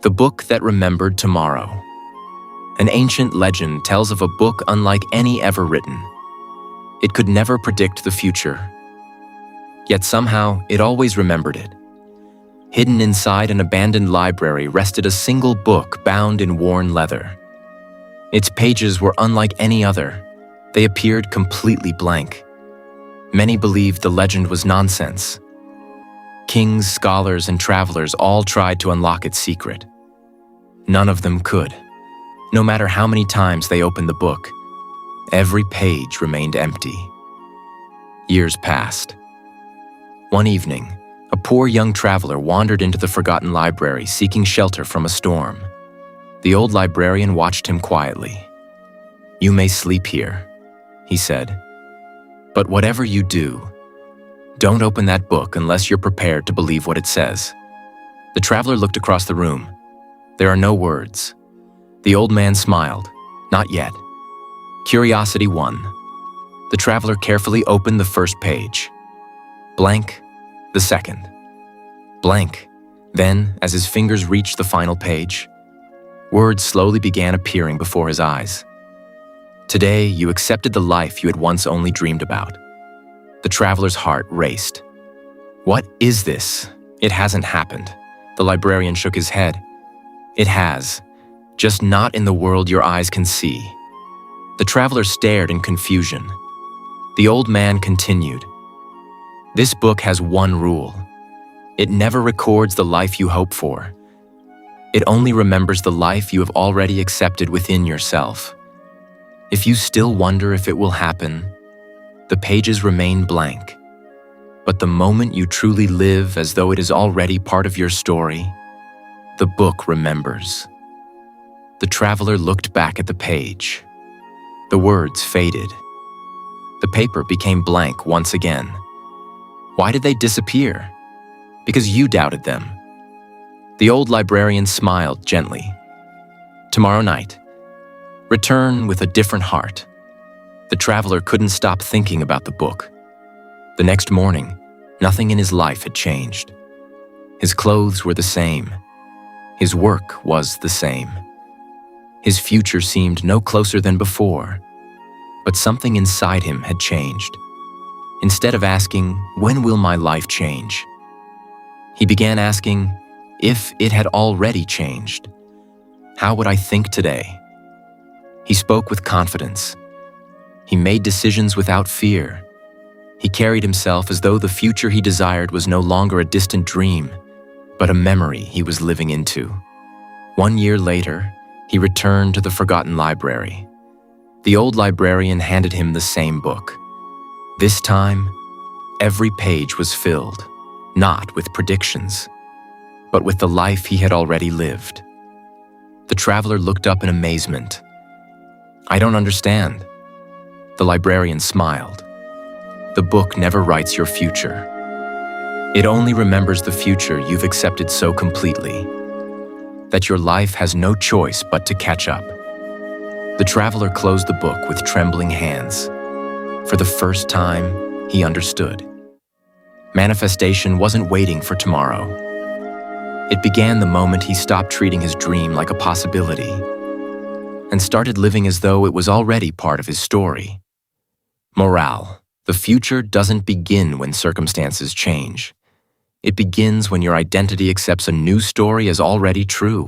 The book that remembered tomorrow. An ancient legend tells of a book unlike any ever written. It could never predict the future. Yet somehow, it always remembered it. Hidden inside an abandoned library rested a single book bound in worn leather. Its pages were unlike any other. They appeared completely blank. Many believed the legend was nonsense. Kings, scholars, and travelers all tried to unlock its secret. None of them could. No matter how many times they opened the book, every page remained empty. Years passed. One evening, a poor young traveler wandered into the forgotten library seeking shelter from a storm. The old librarian watched him quietly. "You may sleep here," he said. "But whatever you do, don't open that book unless you're prepared to believe what it says." The traveler looked across the room. There are no words. The old man smiled. Not yet. Curiosity won. The traveler carefully opened the first page. Blank, the second. Blank. Then, as his fingers reached the final page, words slowly began appearing before his eyes. "Today, you accepted the life you had once only dreamed about." The traveler's heart raced. "What is this? It hasn't happened." The librarian shook his head. "It has, just not in the world your eyes can see." The traveler stared in confusion. The old man continued. "This book has one rule. It never records the life you hope for. It only remembers the life you have already accepted within yourself. If you still wonder if it will happen, the pages remain blank. But the moment you truly live as though it is already part of your story, the book remembers." The traveler looked back at the page. The words faded. The paper became blank once again. Why did they disappear? Because you doubted them. The old librarian smiled gently. "Tomorrow night, return with a different heart." The traveler couldn't stop thinking about the book. The next morning, nothing in his life had changed. His clothes were the same. His work was the same. His future seemed no closer than before. But something inside him had changed. Instead of asking, "When will my life change?" he began asking, if it had already changed. How would I think today? He spoke with confidence. He made decisions without fear. He carried himself as though the future he desired was no longer a distant dream, but a memory he was living into. 1 year later, he returned to the forgotten library. The old librarian handed him the same book. This time, every page was filled, not with predictions, but with the life he had already lived. The traveler looked up in amazement. "I don't understand." The librarian smiled. "The book never writes your future. It only remembers the future you've accepted so completely that your life has no choice but to catch up." The traveler closed the book with trembling hands. For the first time, he understood. Manifestation wasn't waiting for tomorrow. It began the moment he stopped treating his dream like a possibility and started living as though it was already part of his story. Morale: the future doesn't begin when circumstances change. It begins when your identity accepts a new story as already true.